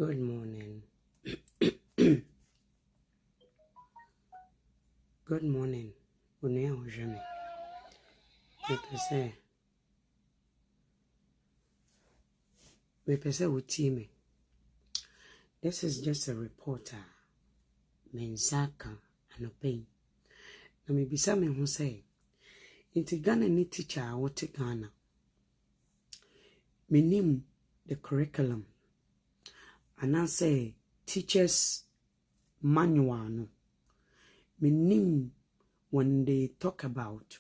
Good morning. Good morning. Unia ujame. Mepese utime. This is just a reporter. Mensaka anopei. Na mebisa me ho say. Inti Ghana ni teacher a wote Ghana. Menim the curriculum. And I say teachers manual no. Menim when they talk about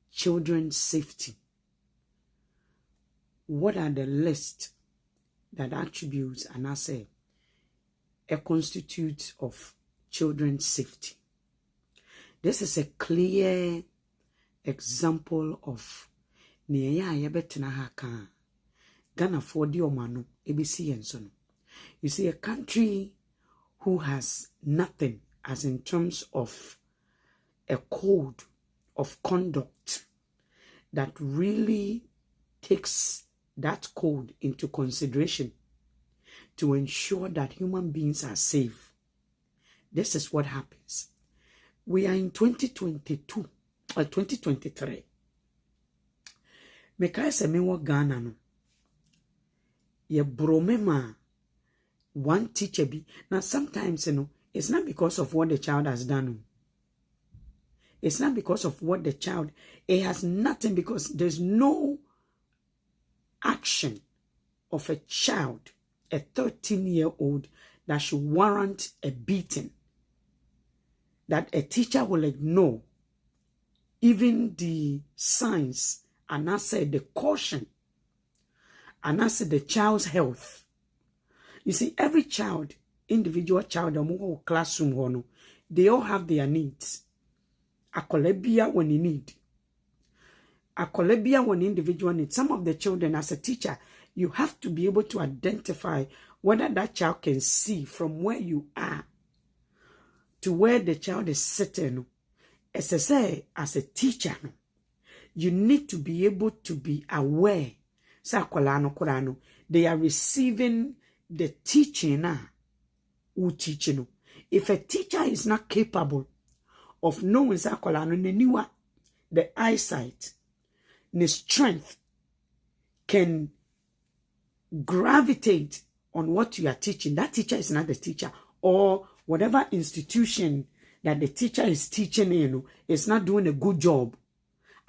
children's safety. What are the list that attributes and I say a constitute of children's safety? This is a clear example of Ghana for the omano ABC and so. You see, a country who has nothing as in terms of a code of conduct that really takes that code into consideration to ensure that human beings are safe. This is what happens. We are in 2022 or 2023. Mekai se mewo Ghana no. Ye bromema one teacher be. Now sometimes it's not because of what the child has done. It's not because of what the child, it has nothing, because there's no action of a child, a 13-year-old, that should warrant a beating, that a teacher will ignore even the signs, and I say the caution, and I say the child's health. You see, every child, individual child, classroom, they all have their needs. Akolebia when you need. Akolebia when individual needs. Some of the children, as a teacher, you have to be able to identify whether that child can see from where you are to where the child is sitting. As I say, as a teacher, you need to be able to be aware. They are receiving the teaching. If a teacher is not capable of knowing the eyesight, the strength can gravitate on what you are teaching, that teacher is not the teacher, or whatever institution that the teacher is teaching is not doing a good job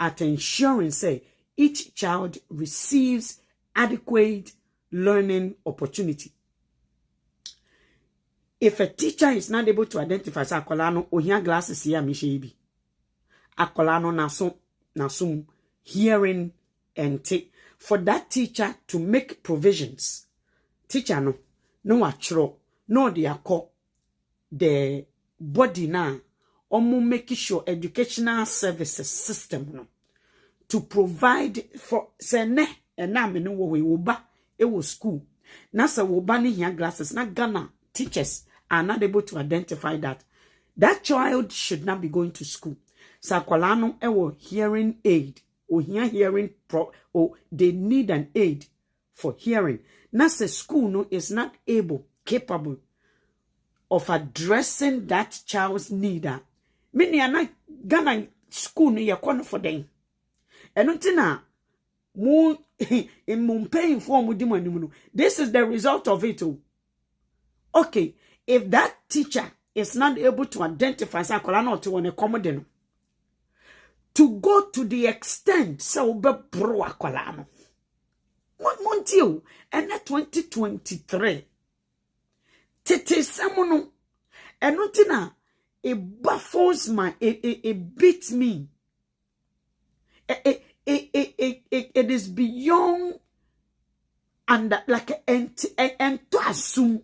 at ensuring, say, each child receives adequate learning opportunity. If a teacher is not able to identify, say, akolano ohia glasses here mishebi, akolano nasum hearing and take, for that teacher to make provisions. Teacher no achro no the akọ the body na omo make sure educational services system no to provide for say ne na me no we oba e wo school na say oba ni here glasses na Ghana teachers are not able to identify that child should not be going to school. Sakwalano ewo hearing aid or hearing or they need an aid for hearing. Na say school no is not capable of addressing that child's need. Many are not Ghana school no yakon for them. Enotina mo in paying for mudimu. This is the result of it. Okay, if that teacher is not able to identify sakolano to one accommodate to go to the extent so be bro akolano. What month you? And that 2023. Tete samono. And notina, it baffles my, it beats me. It is beyond and like and to assume.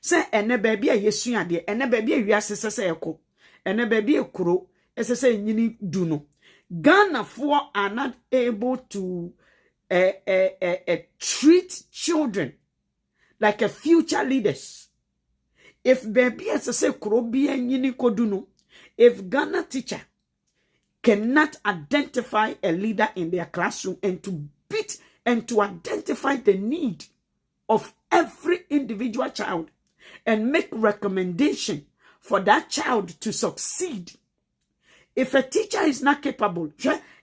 Say ene baby a yesu ade, ene baby a wiase sese eko, ene baby a kuro, sese nyini du no. Ghana for are not able to treat children like a future leaders. If baby sese kuro bi nyini kodu no, if Ghana teacher cannot identify a leader in their classroom and to beat and to identify the need of every individual child and make recommendation for that child to succeed. If a teacher is not capable,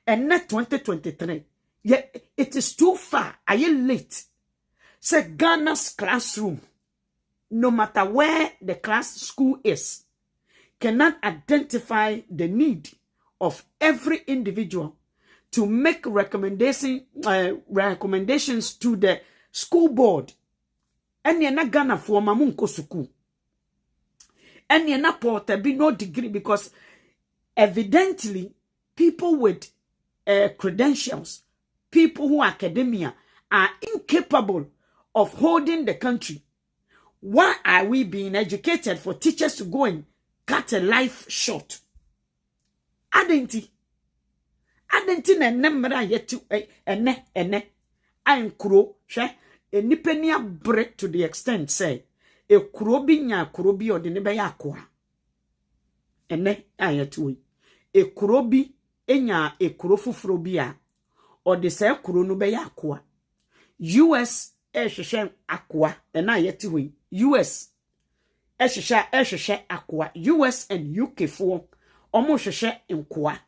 and not 2023, it is too far. Are you late? Say Ghana's classroom, no matter where the class school is, cannot identify the need of every individual to make recommendations to the school board. And you're not Ghana for mamunko suku. And you're not porter be no degree, because evidently people with credentials, people who are academia, are incapable of holding the country. Why are we being educated for teachers to go and cut a life short? Adenti na nemra yetu ene ankuro hwe enipenia break to the extent say e kuro bi nya kuro bi ode ne be yakoa ene ayetu e kuro bi enya e kuro fufuro bi a ode say kuro no be yakoa. US ehwehwe akoa ena ayetu US ehwehwe akoa. US and UK for omo hwehwe nkoa.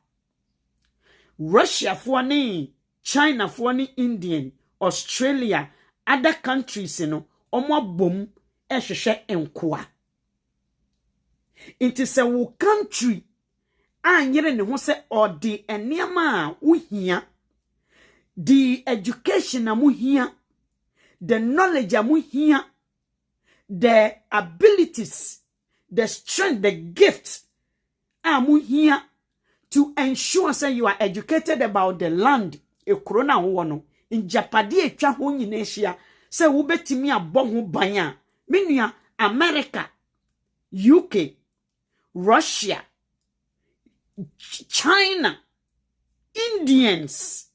Russia for ni, China for ni, Indian, Australia, other countries, omo bom ehwehwe nkoa. It is a country anyere ne ho se odi eniama wo hia, the education amu hia, the knowledge amu hia, the abilities, the strength, the gifts amu hia to ensure say you are educated about the land e corona wono in Japadi etwa ho nyina hia say wo betimi abɔ ho ban a menua America, UK, Russia, China, Indians,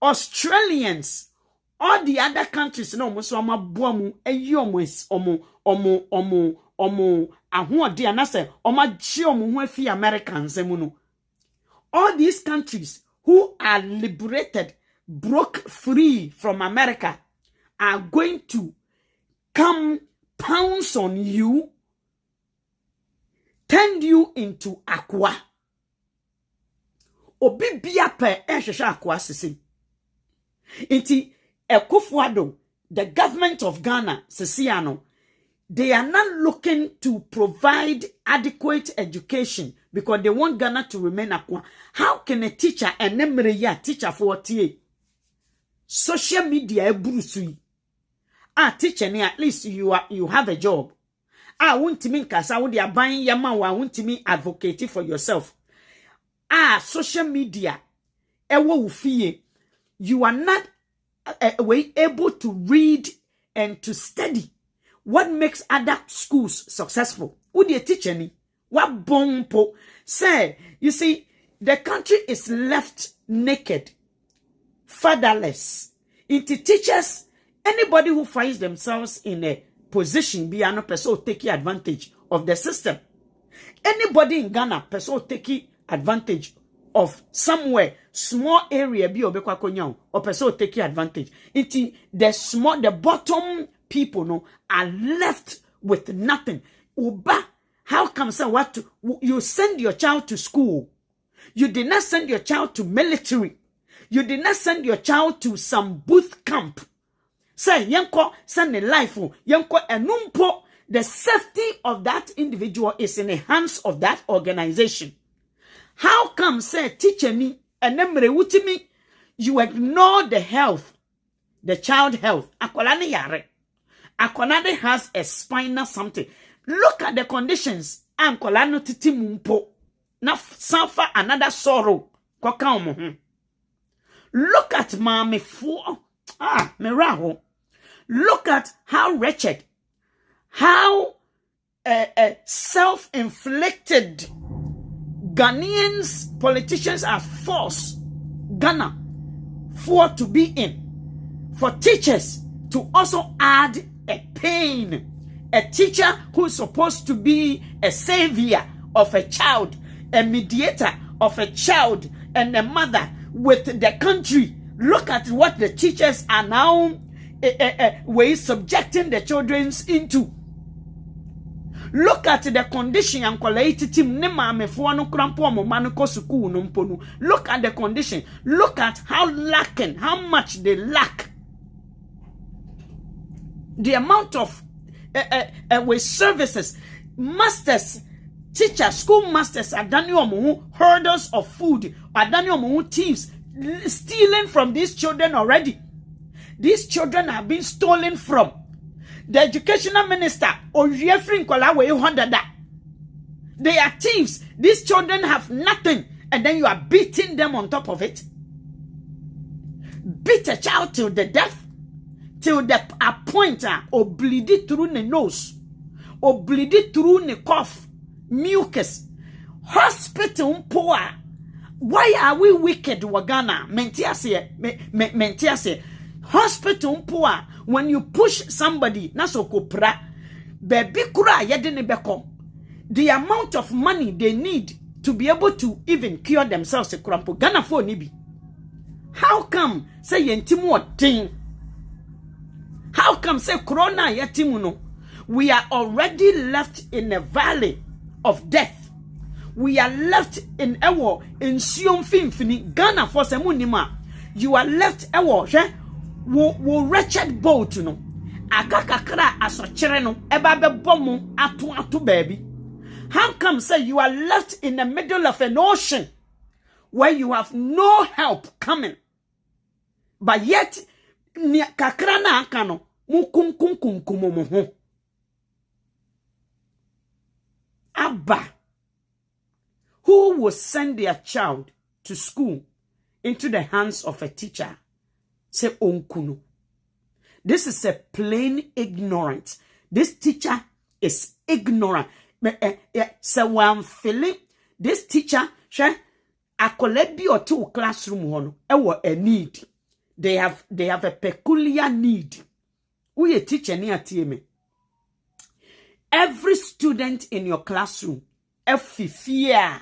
Australians, all the other countries no mo so amabɔ mu eyi omo ahoɔde anase ɔmagye ɔmo ho afi Americans emu no. All these countries who are liberated, broke free from America, are going to come pounce on you, turn you into aqua. Obi bia pe ehwehwe aqua sisi. Inti Ekufuado, the government of Ghana, Sisiano, they are not looking to provide adequate education because they want Ghana to remain aqua. How can a teacher and teacher for TA? Social media ebrusui. Teacher ni at least you have a job. Won't mean kasa wo dia ban yama wa won't mean advocate for yourself. Social media ewo ufie. You are not able to read and to study what makes other schools successful. Would you teach any? What bompo? Say, you see, the country is left naked, fatherless. Into teachers, anybody who finds themselves in a position, be an person taking advantage of the system. Anybody in Ghana, person taking advantage of somewhere, small area, be obekwa konyaw, or person taking advantage. Into the bottom people no are left with nothing. Uba, how come say what you send your child to school? You did not send your child to military. You did not send your child to some boot camp. Say yanko send a life yanko enumpo. The safety of that individual is in the hands of that organization. How come say teacher ni enemre wutimi you ignore the health, the child health? Akwalane yare. Akonade has a spinal something. Look at the conditions. Ankolano titi mumpo. Na suffer another sorrow. Look at mami for miraho. Look at how wretched, how self-inflicted Ghanaians politicians are forced Ghana for to be in. For teachers to also add a pain. A teacher who is supposed to be a savior of a child, a mediator of a child and a mother with the country, Look at what the teachers are now subjecting the children into. Look at the condition and quality team. Look at the condition. Look at how much they lack. The amount of with services, masters, teachers, school masters are done hoarders of food, are done thieves, stealing from these children already. These children have been stolen from. The educational minister, they are thieves. These children have nothing, and then you are beating them on top of it. Beat a child till the death, till the appointer or bleed it through the nose, or bleed it through the cough, mucus. Hospital poor. Why are we wicked, Wagana? Mentiase. Hospital poor. When you push somebody, nasokopra, baby kura yedene beko. The amount of money they need to be able to even cure themselves, krampo Ghana for nibi. How come say yentimu thing? How come say corona yetimuno? We are already left in a valley of death. We are left in ewo in siom finfini Ghana for semunima. You are left ewo wo wretched boat no akakakra asochere no eba be bomu atu baby. How come say you are left in the middle of an ocean where you have no help coming, but yet ni kakra na aka no mukumkumkumkumomo Abba, who will send their child to school into the hands of a teacher? Say onkunu. This is a plain ignorance. This teacher is ignorant. So I'm feeling this teacher, akolebi or two classroom hono. Ewo a need. They have a peculiar need. Uye teacher ni atieme. Every student in your classroom, fear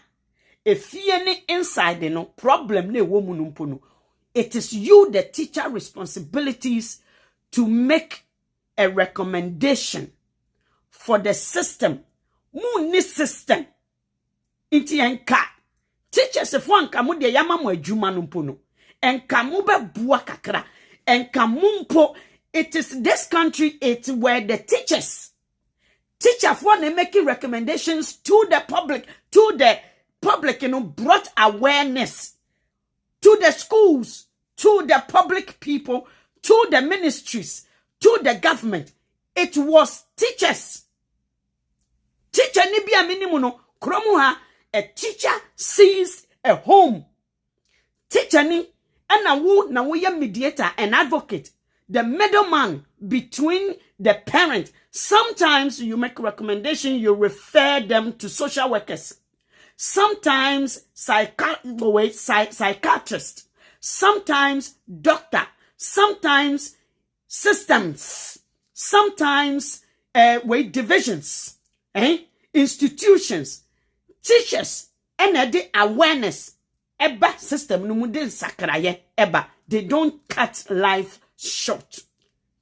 ni inside no problem ne wo munumpono. It is you, the teacher, responsibilities to make a recommendation for the system. Muni system. Inti enka. Teachers if one kamu de yama mo ejuma numpono. Enka mu be bua kakra. Enka mumpo. It is this country, it's where the teachers for making recommendations to the public, brought awareness to the schools, to the public people, to the ministries, to the government. It was teachers. Teacher ni bia minimuno kromuha. A teacher sees a home. Teacher ni na wo ye mediator and advocate, the middleman between the parent. Sometimes you make a recommendation, you refer them to social workers. Sometimes psychiatrist, sometimes doctor, sometimes systems, sometimes divisions, institutions, teachers, and the awareness. Eba system no mudin sakraye eba. They don't cut life short.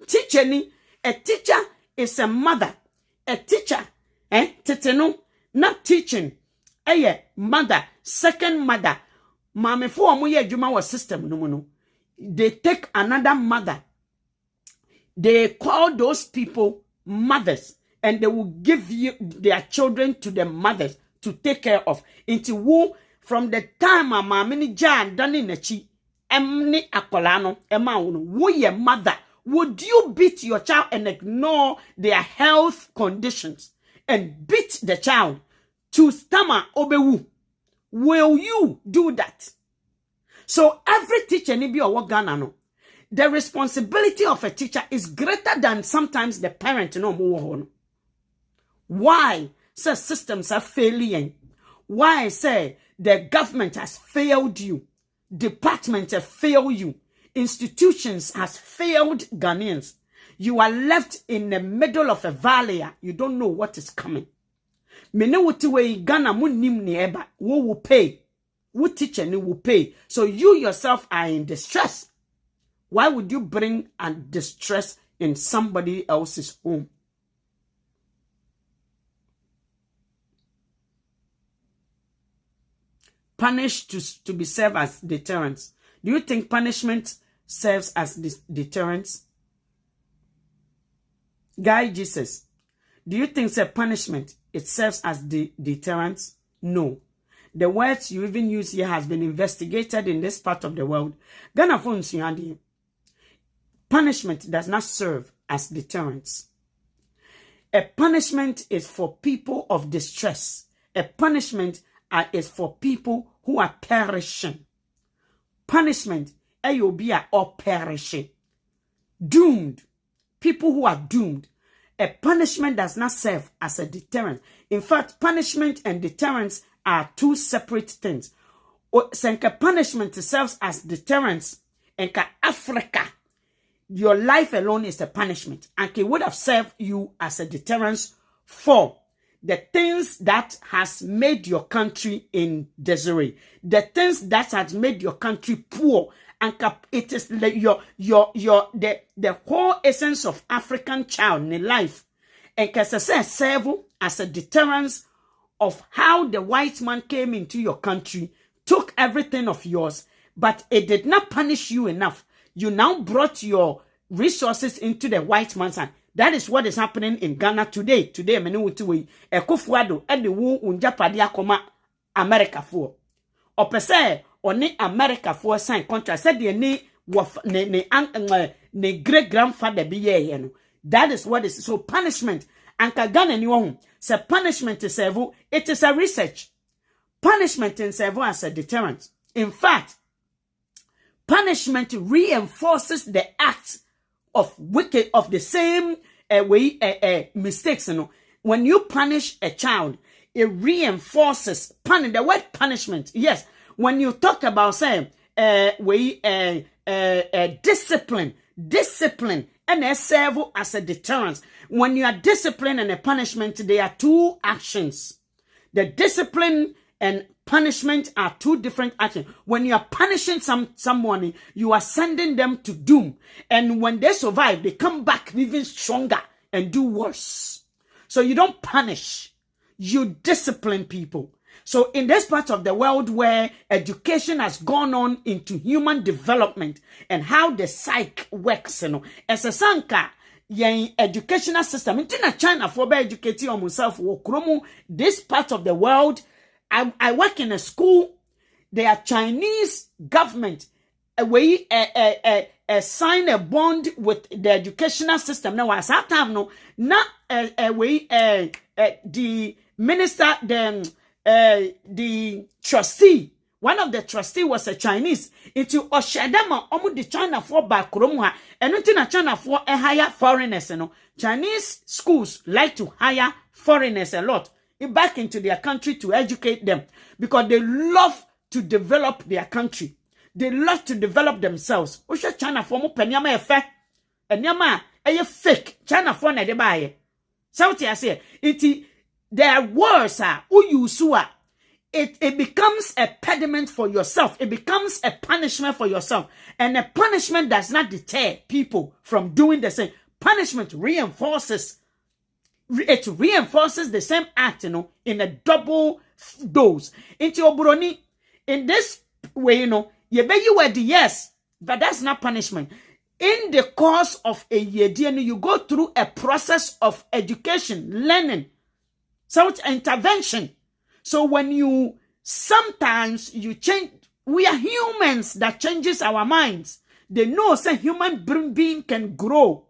Teacher ni, a teacher is a mother. A teacher, teteno, not teaching. Mother, second mother. Mame for amuye juma was system no. They take another mother. They call those people mothers, and they will give you their children to the mothers to take care of. Into who from the time mama ni jan dani nechi emni akolano ema wo ye mother. Would you beat your child and ignore their health conditions and beat the child to stammer obewu? Will you do that? So every teacher ni bi owo Ghana no, the responsibility of a teacher is greater than sometimes the parent no mo. Why? Say systems are failing. Why say the government has failed you? Departments have failed you. Institutions has failed Ghanaians. You are left in the middle of a valley. You don't know what is coming. Mene wuti we Ghana munim ni eba. Wo will pay. Wo teacher ni will pay. So you yourself are in distress. Why would you bring a distress in somebody else's home? Punish to be served as deterrence. Do you think punishment serves as deterrence? Guy Jesus, do you think that punishment, it serves as deterrence? No. The words you even use here has been investigated in this part of the world. Ghana phones you. Punishment does not serve as deterrence. A punishment is for people of distress. A punishment is for people who are perishing. Punishment, ayobia or perishing. Doomed. People who are doomed. A punishment does not serve as a deterrent. In fact, punishment and deterrence are two separate things. Senka punishment serves as deterrence. Enka Africa, your life alone is a punishment. And it would have served you as a deterrence for the things that has made your country in disarray. The things that has made your country poor. And it is the whole essence of African child in life. And can serve as a deterrence of how the white man came into your country, took everything of yours, but it did not punish you enough. You now brought your resources into the white man's hand. That is what is happening in Ghana today. Today, Menutuwe, Ekufuado, and the woo unjapadia koma America for. Opese, or ne America for sign contract. Said the ne great grandfather be ye. That is what is so punishment. And Ghana ni home. So punishment is servo, it is a research. Punishment in servo as a deterrent. In fact, punishment reinforces the act of wicked of the same mistakes. You know, when you punish a child, it reinforces the word punishment. Yes, when you talk about say discipline and a serve as a deterrence. When you are discipline and a punishment, they are two actions. The discipline and punishment are two different actions. When you are punishing someone, you are sending them to doom. And when they survive, they come back even stronger and do worse. So you don't punish, you discipline people. So in this part of the world where education has gone on into human development and how the psyche works, you know, as a sanka, yen educational system, in China for be educating on myself, this part of the world, I work in a school. They are Chinese government. We sign a bond with the educational system. Now, at that time, no, not the minister, the trustee. One of the trustee was a Chinese. Into Oshadama, omu the China for Bakromha, and not China for a hire foreigners. You know, Chinese schools like to hire foreigners a lot back into their country to educate them because they love to develop their country. They love to develop themselves. Osha China for mo penyama efe. Enyama eye fake. China for na de baye. Sauti ase iti their words are uyusua. It becomes a pediment for yourself. It becomes a punishment for yourself. And a punishment does not deter people from doing the same. Punishment reinforces the same act, you know, in a double dose. Into Obroni, in this way, you know, you were the yes, but that's not punishment. In the course of a year, you go through a process of education, learning, so it's intervention. So when you, sometimes you change, we are humans that changes our minds. They know say human being can grow.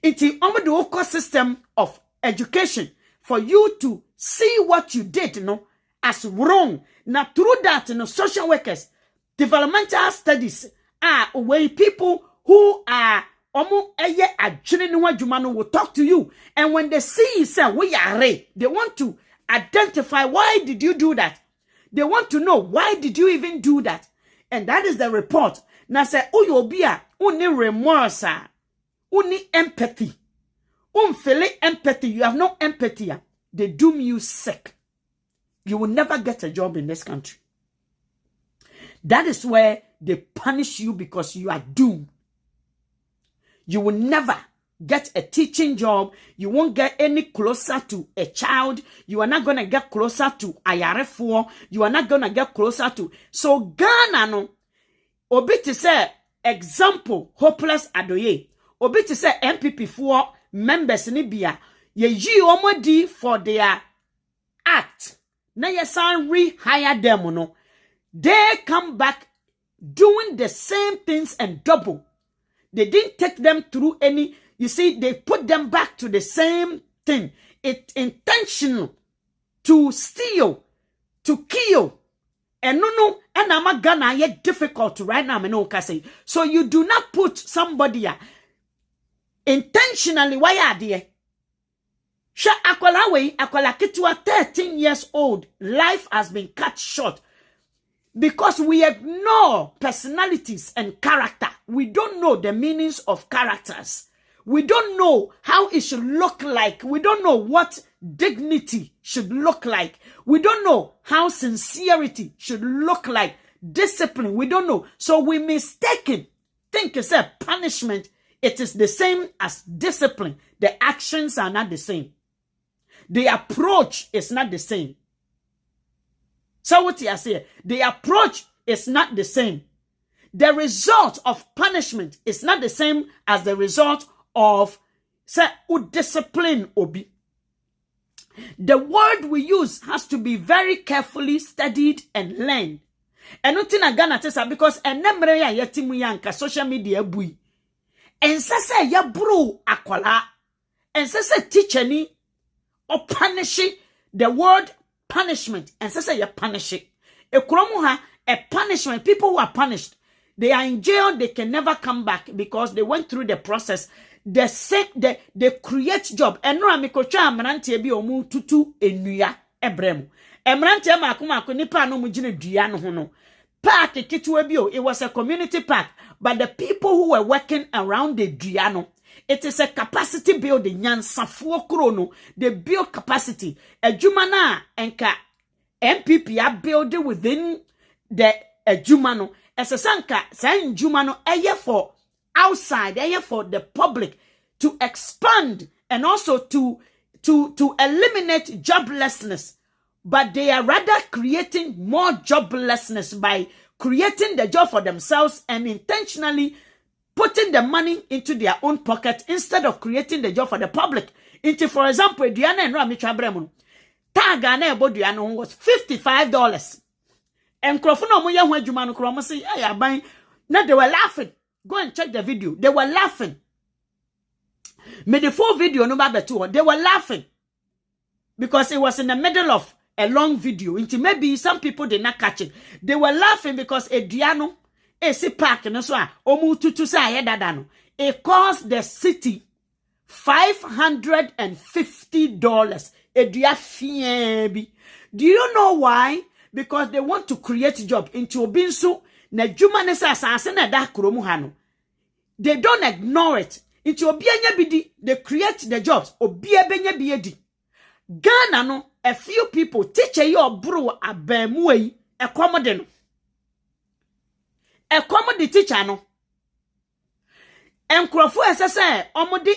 It's the ecosystem of education for you to see what you did, you know, as wrong. Now through that, you know, social workers, developmental studies are where people who are will talk to you. And when they see you say, we are right, they want to identify why did you do that. They want to know why did you even do that. And that is the report. Now say, oh, you'll be a only remorse, only empathy. Feel empathy. You have no empathy. They doom you sick. You will never get a job in this country. That is where they punish you because you are doomed. You will never get a teaching job. You won't get any closer to a child. You are not going to get closer to IRF4. You are not going to get closer to. So Ghana no. Obi to say example hopeless adoye. Obi to say MPP4 members ni bia. Ye yi omodi for their act. Na ye san rehire them no. They come back doing the same things and double. They didn't take them through any, you see, they put them back to the same thing. It's intentional to steal, to kill. And and I'm gonna yet difficult right now, say. So you do not put somebody intentionally, why are they? Sha akwala kitwa 13 years old, life has been cut short. Because we ignore personalities and character. We don't know the meanings of characters. We don't know how it should look like. We don't know what dignity should look like. We don't know how sincerity should look like. Discipline, we don't know. So we mistaken think it's a punishment. It is the same as discipline. The actions are not the same. The approach is not the same. So what you say? The approach is not the same. The result of punishment is not the same as the result of say discipline obi. The word we use has to be very carefully studied and learned. And nothing Ghana tesa because enemre ya yetimu yanka social media bui. And say ya bro akwala. And say teacher ni or punishing the word punishment and say you punish it. A punishment. People who are punished, they are in jail. They can never come back because they went through the process. They create job. And no amikocha amranti ebi omu tutu enuya ebremu. Amranti amaku nipa no mujine dua no hono. Park kitu ebio. It was a community park, but the people who were working around the dua no. It is a capacity building. Nyansafuo krono. They build capacity. Ejumana enka MPP are building within the ejumano. As a sanka, saying jumano eye for outside, eye for the public to expand and also to eliminate joblessness. But they are rather creating more joblessness by creating the job for themselves and intentionally putting the money into their own pocket instead of creating the job for the public. Into, for example, Diana and Rami Chabremon, Tagana Bodiano was $55. And Crofono Moya when Jumano Cromo say, I buying. Now they were laughing. Go and check the video. They were laughing. Made the full video no matter two. They were laughing. Because it was in the middle of a long video. Into maybe some people did not catch it. They were laughing because Ediano. Esi park no so a omu tutu sa yedada no. It cost the city $550. Edua fiebi. Do you know why? Because they want to create job into obinsu na juma ne sa asase na da kromu ha no. They don't ignore it. Into obianya bidi, they create the jobs. Obia benya biedi. Ghana no, a few people teacher your bro abemu yi ekwamode no. A common teacher no. Enkrofo esese omodi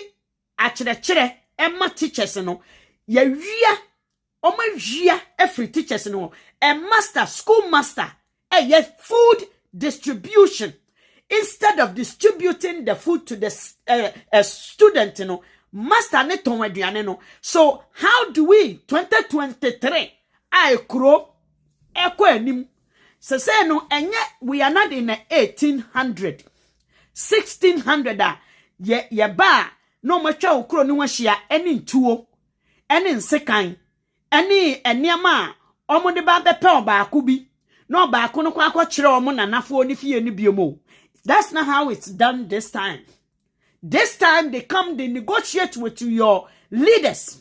achire emma teachers no. Ye wia oma wia every teachers no. A master, school master, ye food distribution. Instead of distributing the food to the student no, master ne ton aduane no. So how do we 2023 I kro ekwa anim. So say no, we are not in the 1800, 1600. Ye ba no macha ukro ni washia any tuo, any sekan, any eniama. Omo de ba bepe obaako bi. No obaako no kwa akọchire omo na nafo ni fie ni biomo. That's not how it's done this time. This time they come, they negotiate with your leaders.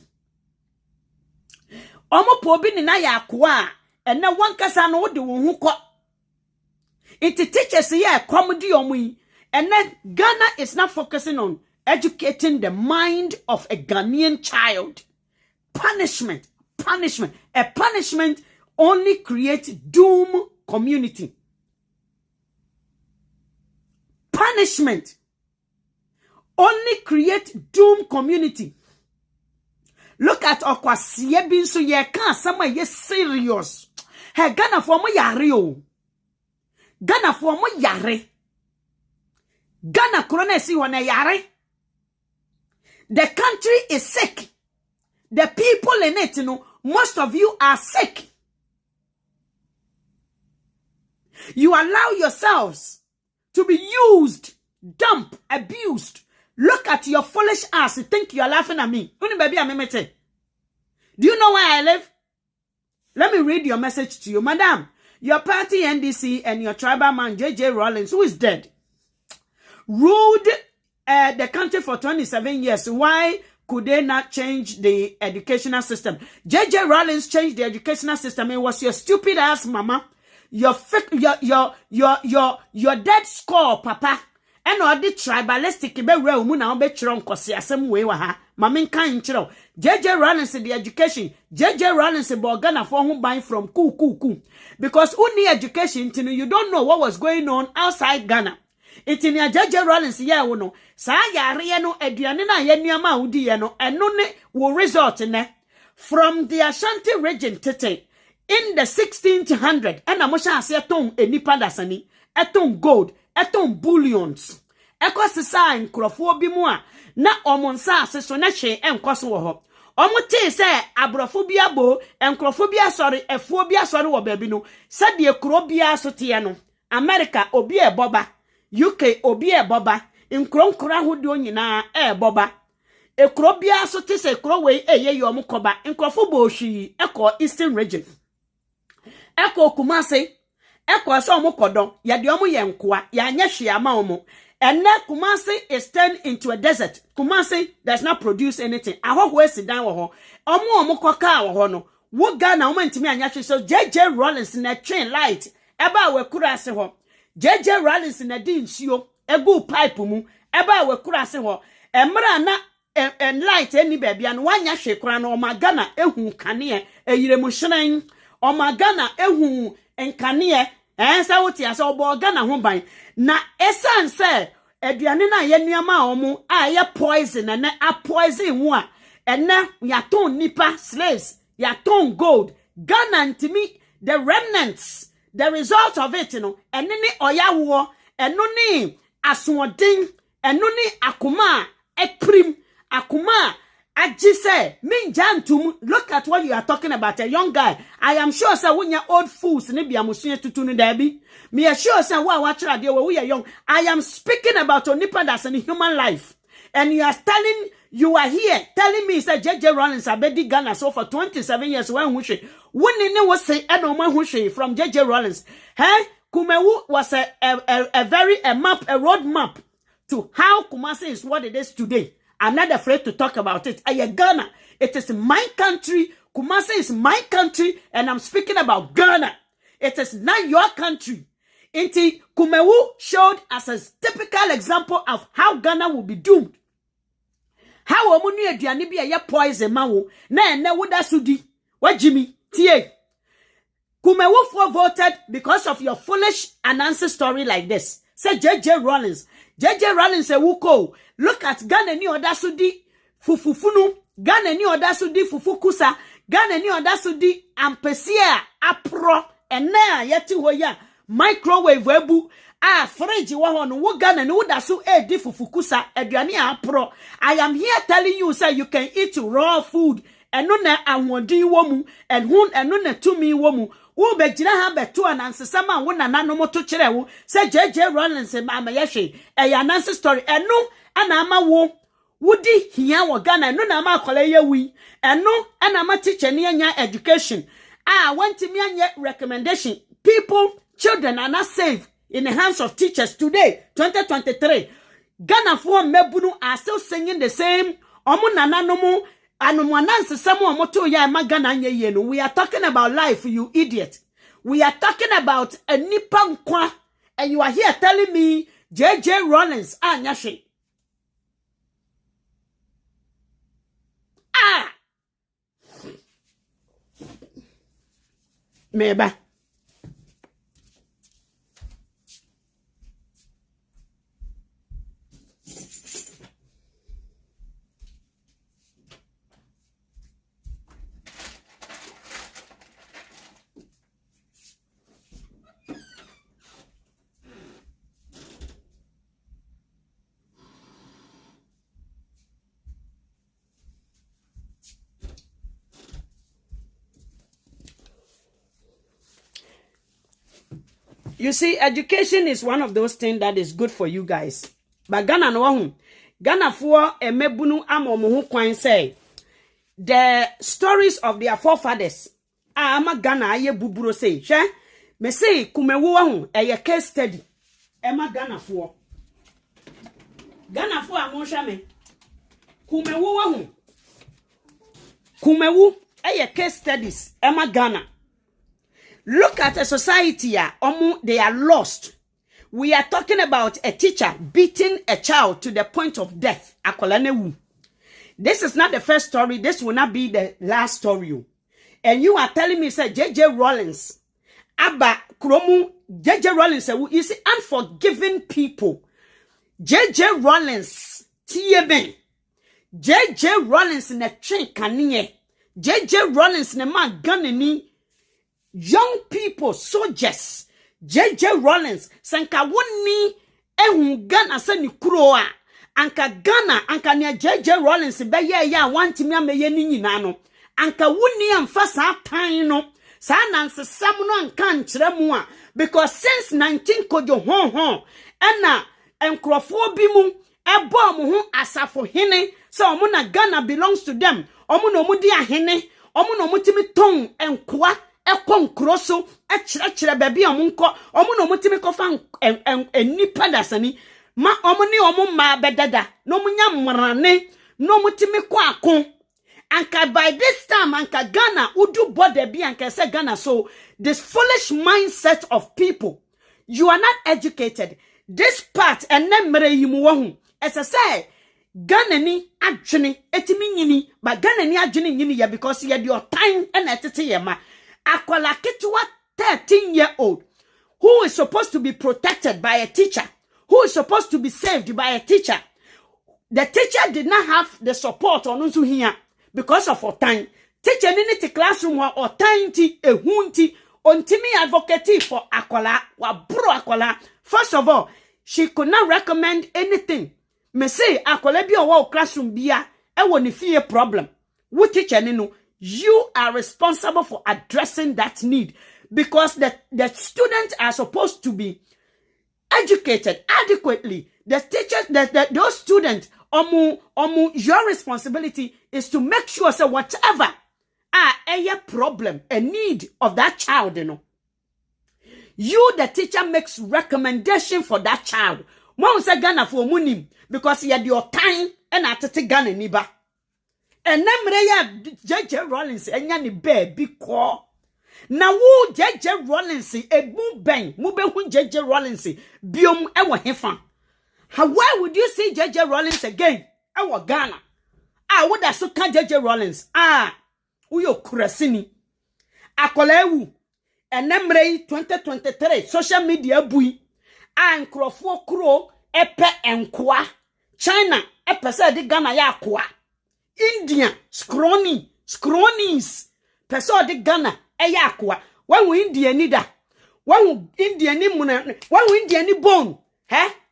Omo po bi ni na ya akwa. And now one kasa no de won hu ko. It teaches here comedy omu. And then Ghana is not focusing on educating the mind of a Ghanaian child. Punishment. A punishment only creates doom community. punishment only create doom community. Look at Okwasiye bin so ye can sama ye serious. He Ghana for mo yare o. Ghana for mo yare. Ghana corona si wana yare. The country is sick. The people in it, you know, most of you are sick. You allow yourselves to be used, dumped, abused. Look at your foolish ass. You think you are laughing at me. Do you know where I live? Let me read your message to you. Madam, your party NDC and your tribal man JJ Rawlings, who is dead, ruled the country for 27 years. Why could they not change the educational system? JJ Rawlings changed the educational system. It was your stupid ass mama. Your dead score, papa. And all the tribalistic be real muna be chron kosi asem we wa ha. Mamin kan chiro. JJ Rawlings the education. JJ Rawlings be Ghana for who buy from cool. Because only education, you don't know what was going on outside Ghana. It in your JJ Rawlings ya wo no. Sa yare no aduane na ye nuama udi ye no eno ne wo result ne from the Ashanti region tete. In the 1600, and a mosha ase ton enipa dasani, eton gold, eton bullions. Eko sisa nkrofo bi mu a na omonsa ase so na hwe enkoso wo ho. Omote se abrofo bi abo, enkrofo bi asori, efuo bi asori wo baabi no. Se de kro bi asote no. America obi e boba, UK obi e boba, nkronkra hodo nyina e boba. Ekro bi asote se kro we eye yom koba, nkrofo bo hwi eko Eastern region. Eko Kumasi, eko so omo kodon, ya de omo ye nkoa, ya anya hwe ama omo. And now Kumasi is turned into a desert. Kumasi does not produce anything. Aho we sit down wo ho. Omo koka wo ho no. Wo Ghana omo ntimi anya hwe so JJ Rawlings na train light. Eba we kura ase ho. JJ Rawlings na di nsuo, egu pipe mu. Eba we kura ase ho. Emra na en light eni bebia no wanya hwe kura no ma Ghana ehu kane eyiremu hyenan. Oma Ghana ehu enkane sa woti ase obo Ghana ho ban na esan se aduane na ye nuama omo a ye poison na a poison wo a ene yaton nipa slaves yaton gold Ghana ntimi the remnants the result of it no ene ni oyawo eno ni asoden eno ni akoma eprim akoma Ajise, minjantum, look at what you are talking about, a young guy. I am sure, sir, when you're old fools, maybe I'm to tutuni debi. Me sure, sir, watch radio when we are young. I am speaking about Onipandas and human life. And you are here, telling me, sir, JJ Rawlings, Abedi Ghana, so for 27 years, when we say, when you was say, Edoma Hushi from JJ Rawlings. Hey, Kumewu was a road map to how Kumasi is what it is today. I'm not afraid to talk about it. Ghana, it is my country. Kumasi is my country, and I'm speaking about Ghana. It is not your country. Inti Kumewu showed as a typical example of how Ghana will be doomed. How omunu aduane bi ya poison mawo na woda sudi. What Jimmy? Tie. Kumewu for voted because of your foolish announce story like this. Say JJ Rawlings. JJ Rawlings say wuko. Look at Ghana ni odasudi fufufunu. Ghana ni odasudi fufukusa. Ghana ni odasudi ampesia apro. Ena yeti hoya microwave webu. Fridge wahonu wo Ghana ni wodasu di fufukusa. Eduani apro. I am here telling you say you can eat raw food. Eno na anwodi womu. Eno na tumi womu. Wo bejina ha beto anansesama wo nananom to kire wo se JJ Rawlings ma yehwe ananse story eno ana ama wo wudi hia wo Ghana eno na ama akola yewi eno ana ama teacher ne anya education want me anya recommendation people children are not safe in the hands of teachers today 2023 Ghana for mebunu are still singing the same omo nananom. We are talking about life, you idiot. We are talking about a nipa nkwa, and you are here telling me JJ Rawlings nyashi. Meba. You see, education is one of those things that is good for you guys. But Ghana no one. Ghana for a mebunu amomuhu kwan say the stories of their forefathers. Ama Ghana aye buburo say. She me say kumewu wahu a case study. Ema Ghana for. Ghana for amosha me. Kumewu wahu. Kumewu a case studies. Ema Ghana. Look at a society, they are lost. We are talking about a teacher beating a child to the point of death. This is not the first story. This will not be the last story. And you are telling me, say, J.J. Rollins, Abba, Kromu, J.J. Rollins, you see, unforgiving people. J.J. Rollins, T.M. J.J. Rollins in a train, Kanye. J.J. Rollins in a man, gunning. Young people, soldiers, J.J. Rollins, sanka woni ehun Ghana se ni kuro a anka Ghana anka ne J.J. Rollins be ye ya wantimi ameye ni nyina no anka woni amfa sa tan no sa nansesam no anka nkyere mu a because since 19 kojo hon ena enkrofo bi mu ebo mo ho asafo hene so omo na Ghana belongs to them omo no mu di ahene omo no mutimi ton enkoa ekon kroso echire baby omunko omu no mutimi kofa enipa dasani ma omu ni omu ma bedada no munya mrane no mutimi ko akon anka by this time anka Ghana udu bode bi anka say Ghana so this foolish mindset of people you are not educated this part enne mere yimu wo hu ese say Ghana ni adwene etimi nyini but Ghana ni adwene nyini ya because ye your time and etete ye ma Akwala Ketua 13-year-old who is supposed to be protected by a teacher, who is supposed to be saved by a teacher. The teacher did not have the support on unto here because of her time. Teacher in the classroom or time ti a hunti ontimi advocate for Akwala wa bro Akwala. First of all, she could not recommend anything. Me say Akwala bi owa classroom bia e woni fie problem. Wo teacher ni no you are responsible for addressing that need because the students are supposed to be educated adequately. The teachers, those students, your responsibility is to make sure say whatever a problem, a need of that child, you, the teacher, makes recommendation for that child. Mom say Ghana for munim because he had your time and at the Ghana niba. And namre J.J. Rollins enya ni baby ko na wo J.J. Rollins ebu ben mu be hu J.J. Rollins biom ewo hefa how why would you see J.J. Rollins again ewo Ghana would so kan J.J. Rollins uyo kurasini akola ewu enemre 2023 social media bui nkrofo kuro epe enkoa China epe se de Ghana ya akoa India, scronies, person de Ghana, ayakwa. When we India nida, when we India ni muna, when we India ni bone,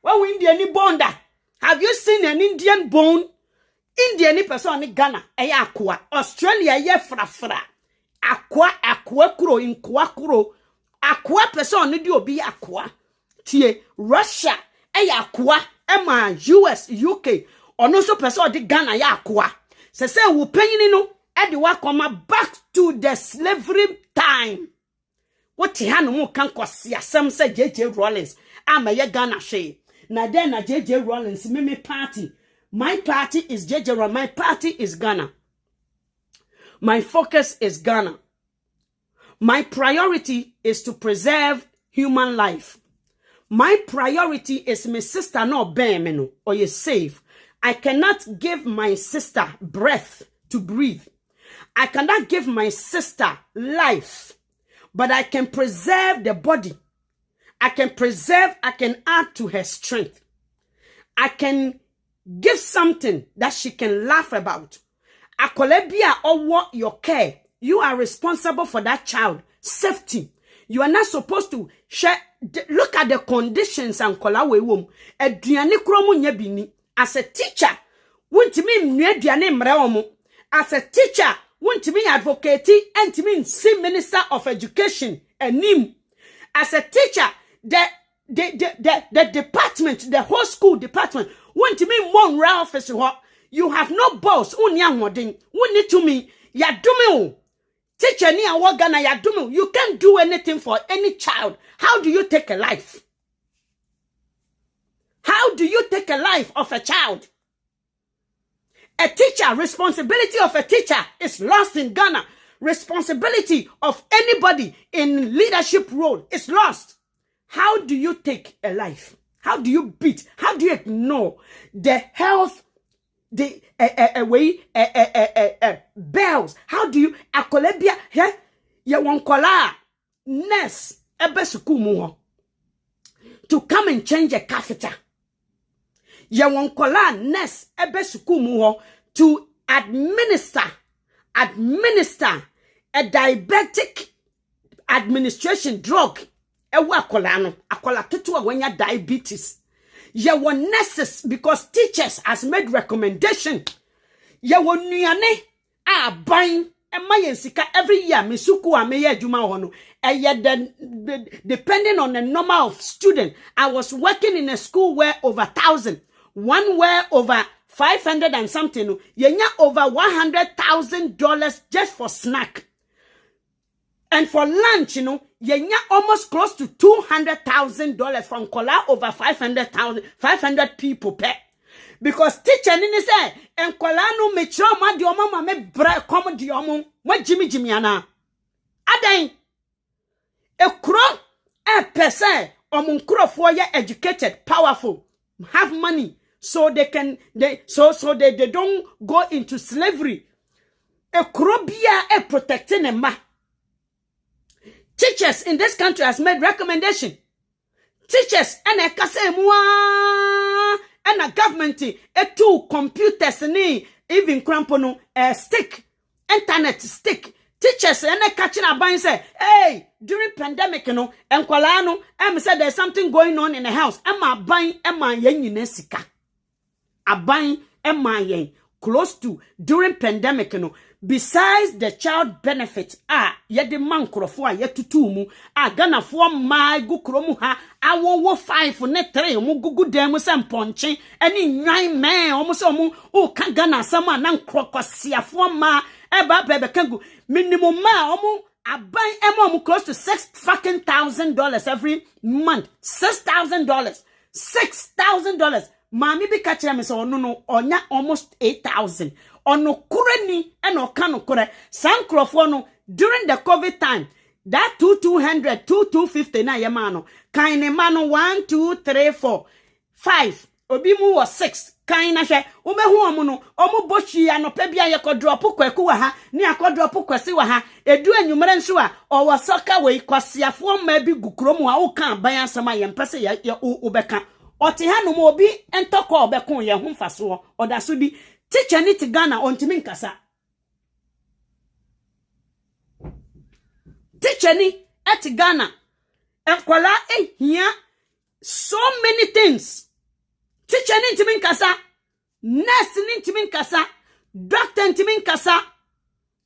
when we India ni bonda. Have you seen an Indian bone? India ni person ni Ghana, ayakwa. Australia ye fra. Aqua kuro in kuro. Aqua person ni di obi aqua. Tie Russia, ayakwa. Emma US, UK. Ono so person de Ghana ayakwa. Se wo penyin no e de wa come back to the slavery time. What he had no kan kwase asem say J.J. Rollins amaye Ghana hwe. Na then na J.J. Rollins me party. My party is J.J. Rollins. My party is Ghana. My focus is Ghana. My priority is to preserve human life. My priority is my sister no ben me no or you safe. I cannot give my sister breath to breathe. I cannot give my sister life, but I can preserve the body. I can add to her strength. I can give something that she can laugh about. Akolebia or your care. You are responsible for that child. Safety. You are not supposed to share. Look at the conditions and kolawe wom. Eduane kromo nyebini. As a teacher, want to mean as a teacher, want to mean advocate and to mean see minister of education and nim. As a teacher, the department, the whole school department, want to me one round office. You have no boss. Need to me. Ya do me. Teacher ni awagana ya do me. You can't do anything for any child. How do you take a life? How do you take a life of a child? A teacher, responsibility of a teacher is lost in Ghana. Responsibility of anybody in leadership role is lost. How do you take a life? How do you beat? How do you ignore the health, the bells? How do you akolebia he ye wonkola nurse ebe suku mu to come and change a catheter? Ye wonkola nurse ebe suku mu to administer a diabetic administration drug. Ewa akola ketu wanya diabetes. Ye won nurses because teachers has made recommendation. Ye won nuane a ban sika every year misuku ameye adwuma hono. Depending on the number of students. I was working in a school where over 1,000, one where over 500 and something. Yenya over $100,000 just for snack. And for lunch, yenya almost close to $200,000 from Kola over 500 people per. Because teacher nini say, en Kola no me chro ma di omo ma me bra come di omo, ma Jimmy ana. Adan e kro e person omo nkrofo ye educated, powerful, have money so they don't go into slavery. E kro bia e protecting a ma. Teachers in this country has made recommendation. Teachers and a kase mwa and a government two computers ni even crampono stick internet stick. Teachers and a catching a buying say, hey, during pandemic and kwalano said there's something going on in the house. Emma buying Emma yen nesika. A buying Emma yen close to during pandemic besides the child benefit, yede man krofo a yetutu mu, Ghana fo ma gu kromu ha, awo 5 ne 3 mu gugu dem se mponche, eni nwan men, omo se omo o ka Ghana sama na nkrokosiafo ma, eba bebe kangu, minimum ma omo aban emo close to $6,000 every month. $6,000. Mami bi ka kire me so no onya almost 8,000. Ono kureni eno kanu kure sankrofo no during the COVID time that 250 na yemano kaine mano 1 2 3 4 5 obi mu was 6 kaina hwe umehu omu no omu bochi anope bia ye ko drop kwaku wa ha ni akodrop kwasi wa ha edu anwumere nso a owo soka we kwasiafo ma bi gukrom a wo kan ban asama ye mpese ye ubeka oti hanu mo obi entoko obekun ye hu mfaso odaso di teacher ni ti Ghana ontimi nkasa. Teacher ni eti Ghana enkwala ehia so many things. Teacher ni ntimi nkasa, nurse ni ntimi nkasa, doctor ntimi nkasa.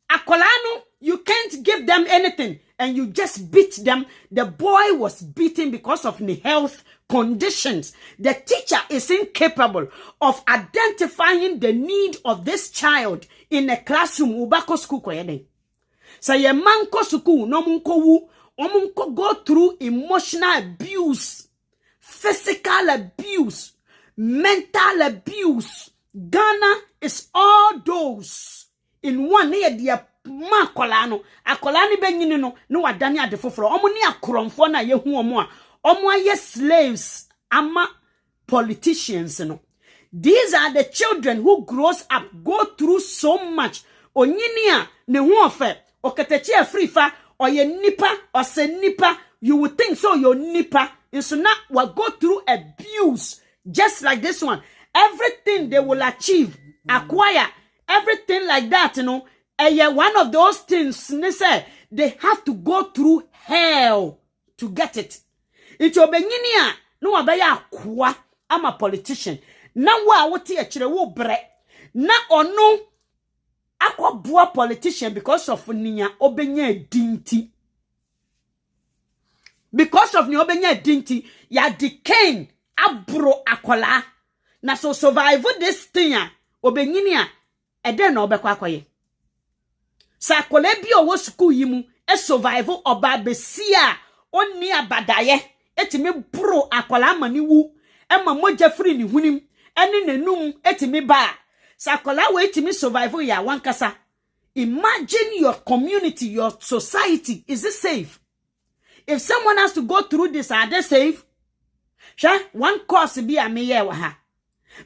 Akwala no, you can't give them anything and you just beat them. The boy was beaten because of the health conditions. The teacher is incapable of identifying the need of this child in a classroom. Ubako school kweden. So ye man ko school no munko wu, omunko go through emotional abuse, physical abuse, mental abuse. Ghana is all those in one near the ma kolano. Akolani benyini no wadani adefofro. Omo ni akromfo na ye hu omo a omo aye slaves ama politicians no. These are the children who grows up, go through so much. Onyini a ne hu ofe oketechi afrifa oye nipa ose nipa, you would think so your nipa is not what go through abuse just like this one. Everything they will achieve, acquire, everything like that, one of those things they have to go through hell to get it. It's obenyini no abaya akwa. I'm a politician. Na wa wote achire wo bre. Na ono akwa bua politician because of niya obenya dinti. Because of ni obenya dinti, ya decaying abro akola. Na so survive this thing ya, obenyini ya, eden na obekwa akoye. Sa akole bi owo school yi mu, survive oba besia, oni abadaye, etimi bro akola mani wu, ema moja free ni hunim, eni nenum etimi ba. Sa akola we etimi survive ya wankasa. Imagine your community, your society, is it safe? If someone has to go through this, are they safe? Sha, one course be a meye wa ha.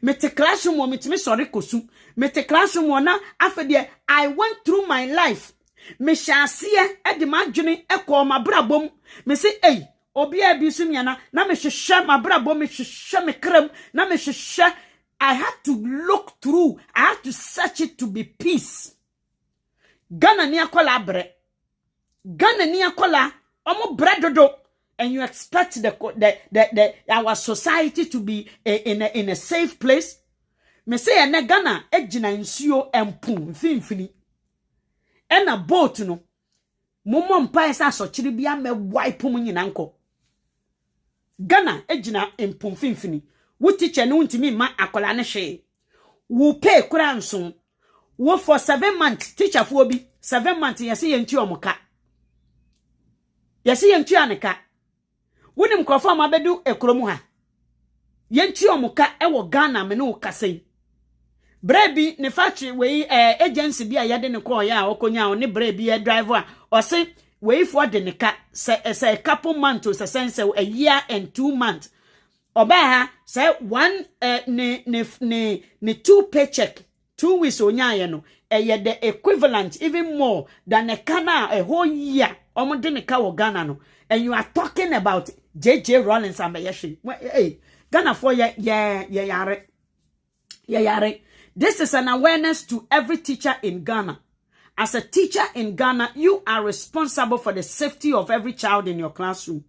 Me te classroom mo me sorry kosu. Me te classroom mo na afede I went through my life. Me shasie e de madwene e ko ma brabom. Me say eh obi a bi sum yana na me hwehwe ma brabom me hwehwe me kram na me hwehwe. I had to look through. I had to search it to be peace. Ghana ni akola bre. Ghana ni akola omo bredodo. And you expect our society to be in a safe place? Me say na Ghana ejina nsuo empum finfini. E na boat no. Momo mpa esa asochiri bia me wipe mu nyina nko. Ghana ejina empum finfini. Wo teacher no ntimi ma akola ne hwe. Wo pay kura nso. Wo for 7 months teacher fo bi 7 months yesi yentu omuka. Yesi yentu aneka. Wonim krofo ma bedu ekromu ha. Yentu omuka ewo Ghana me no kasei. Brebi ne factory we agency bi a yade ne call ya okonya o ne brebi e driver o say we for de ne ka say couple months to sense a year and 2 months. Oba ha say one ne 2 paycheck 2 weeks onya ye no the equivalent even more than a kana a whole year omo de ne ka wo Ghana no. And you are talking about JJ Rollins and Bayeshi. Hey, Ghana for yare. This is an awareness to every teacher in Ghana. As a teacher in Ghana, you are responsible for the safety of every child in your classroom.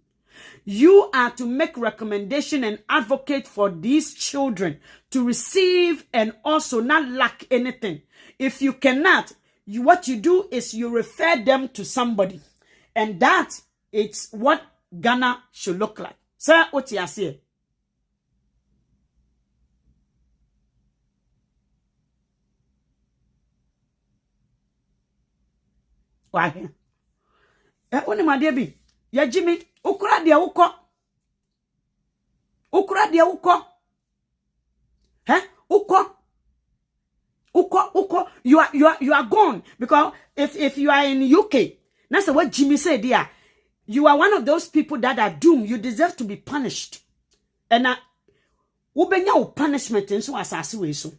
You are to make recommendation and advocate for these children to receive and also not lack anything. If you cannot, what you do is you refer them to somebody. And that it's what Ghana should look like. Sir, what you say? Why? Oni ma dia bi. Ya Jimmy, ukura dia uko. Ukura dia uko. Uko. You are gone because if you are in UK, that's what Jimmy said there. You are one of those people that are doomed. You deserve to be punished. And ubenya punishment in so asasi we so.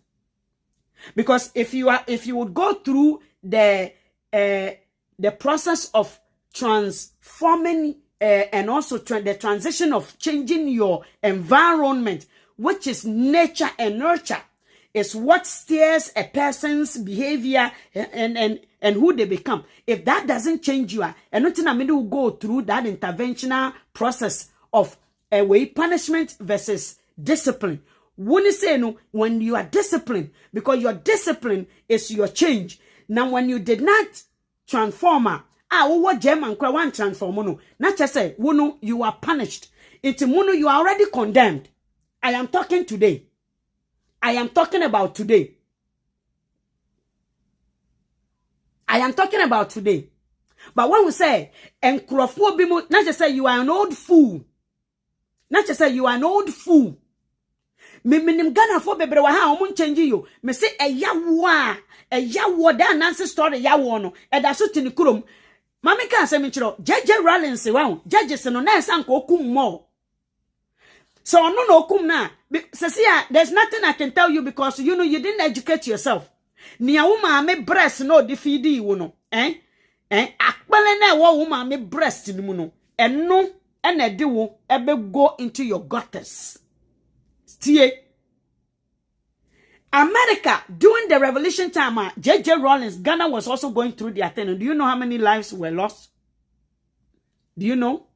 Because if you would go through the process of transforming and also the transition of changing your environment, which is nature and nurture, is what steers a person's behavior and who they become. If that doesn't change you, and nothing I mean will go through that interventional process of a way punishment versus discipline. When you say no, when you are disciplined, because your discipline is your change. Now, when you did not transform, what German one transform no, not just say, Wuno, you are punished. It's Muno, you are already condemned. I am talking today. I am talking about today. I am talking about today. But when we say, and not just say you are an old fool. Not just say you are an old fool. Me minim Ghana for bebre wa ha omun change you. Me say a yawo da nancy story yawo no. E da so tini kurom. Mami kan se mi chiro, JJ Rollins wa judges no na san ko okum mo. So no okum na. Sesia, there's nothing I can tell you because you know you didn't educate yourself. Ni a woman me breast no defeat you no. Akpele na wo woman me breast ni mu no. Eno ena de wo ebe go into your gutters. America, during the revolution time, JJ Rollins, Ghana was also going through their thing. Do you know how many lives were lost? Do you know?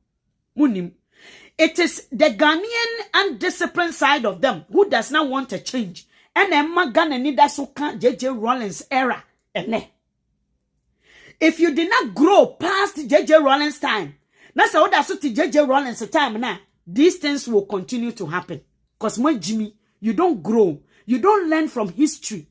Munim. It is the Ghanaian undisciplined side of them who does not want a change. And Emma Ghana need that so can't JJ Rollins era. If you did not grow past JJ Rollins time, Na say oda so ti JJ Rawlings time na, these things will continue to happen. Because when Jimmy, you don't grow, you don't learn from history.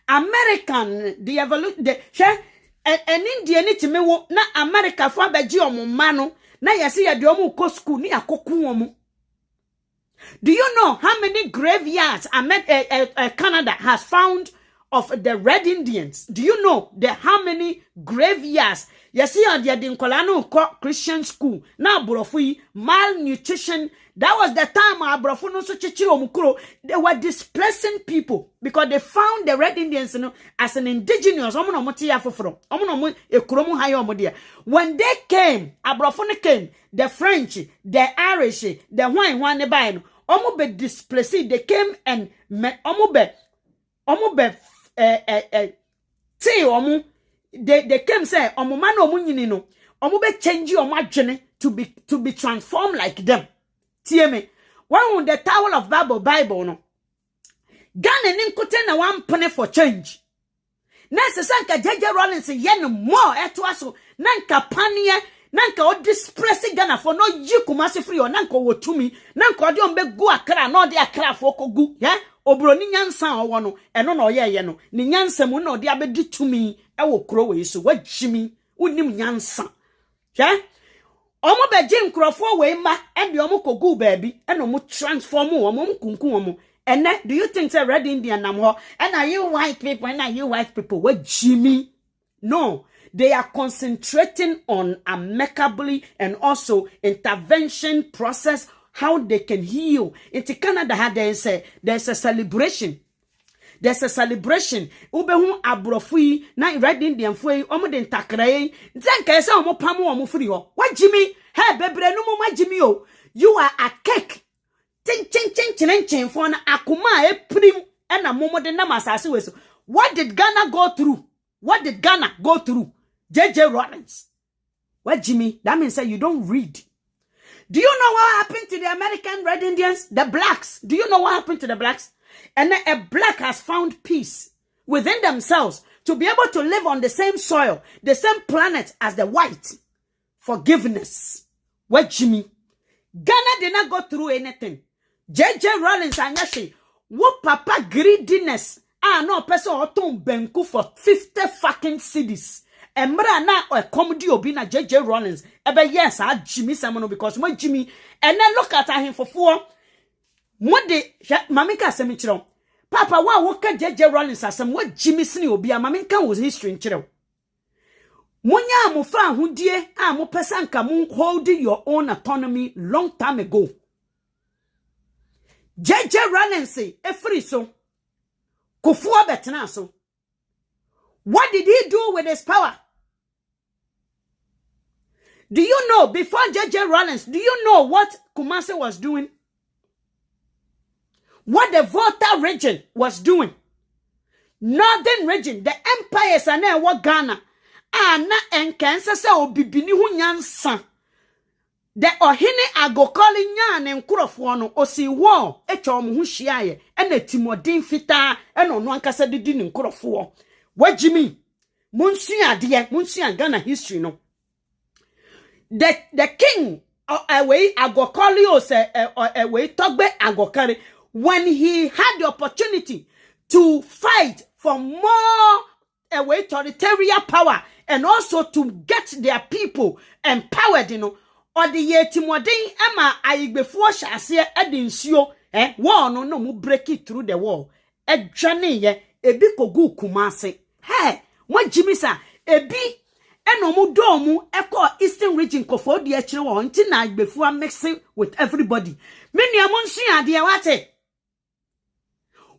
American, the evolution, the share and India ni me wo na America for abeji omo mano na yesi ya de omo ko school ni akoku omo. Do you know how many graveyards Canada has found of the Red Indians? Do you know how many graveyards? Yes, you are the Nkolano Christian school. Now, Brofui, malnutrition. That was the time our Brofuno Sochichiro Mukuro. They were displacing people because they found the Red Indians, you know, as an indigenous. When they came, Abrofone came, the French, the Irish, the one they buy. Omo be displaced. They came and omo be they came say omo man omo nyini no omo be change omo adwene to be transformed like them. Tie me. One the Tower of Bible no. Ghana ni nkote na one penny for change. Na se sanka JJ Rawlings ye no more eto aso nanka panie nanka o dispress Ghana for no yi Kumasi free o nanka wotumi nanka ode on be gu akra na ode akra for kogu ye obro ni nyansa owo no eno na oye no ni nyansa mu na ode abedi tumi e wo kro we so wajimi unim nyansa ye omo beje nkrofo we ma e de omo kogu baabi e no mo transform omo kunku omo. And then, do you think say Red Indian nam ho? And are you white people? And are you white people? What Jimmy? No, they are concentrating on amicably and also intervention process, how they can heal. In Canada, there's a celebration. There's a celebration. Ubehu abrofui na Red Indian fui omo den takrae. Nzenka ese omo pamu omo free ho. What Jimmy? Hey, bebre no mo Jimmy o. You are a cake. Ching for na akuma prim and a momo de namasasi weso. What did Ghana go through? What did Ghana go through? JJ Rawlings. What Jimmy? That means that you don't read. Do you know what happened to the American Red Indians? The blacks. Do you know what happened to the blacks? And then a black has found peace within themselves to be able to live on the same soil, the same planet as the white. Forgiveness. What Jimmy? Ghana did not go through anything. JJ Rawlings anyashi wo papa greediness no person oton benku for 50 fucking cedis emra na o comedy obi na JJ Rawlings ebe yes a Jimmy Samono because mo Jimmy and then look at him for four mo de mamika asem kire papa wa wo ka JJ Rawlings asem wo Jimmy sini obi a mamika was history kire monya amofra ahudie a mo person ka mo hold your own autonomy long time ago. JJ Rawlings free so Kufuor betena so. What did he do with his power? Do you know before JJ Rawlings, do you know what Kumasi was doing? What the Volta region was doing? Northern region, the empires are now what Ghana. Na enkense se obibini hu nyansa. The ohine agokoli nyan nkurofo no osi wo echo mo hu hyiaye ena timodin fita ena ono ankasa didi ne nkurofo wajimi munsua Ghana history no the king away agokoli o se away togbe agokari when he had the opportunity to fight for more away territorial power and also to get their people empowered, you know. Or the yetimodin ama ayigbefo hyase edinsuo wall no mu break it through the wall edwane ye ebi kogu Kumasi hey what Jimmy sa ebi eno mu do mu eko eastern region kofo de akire wo nti na ayigbefo mixing with everybody menua monsuade wate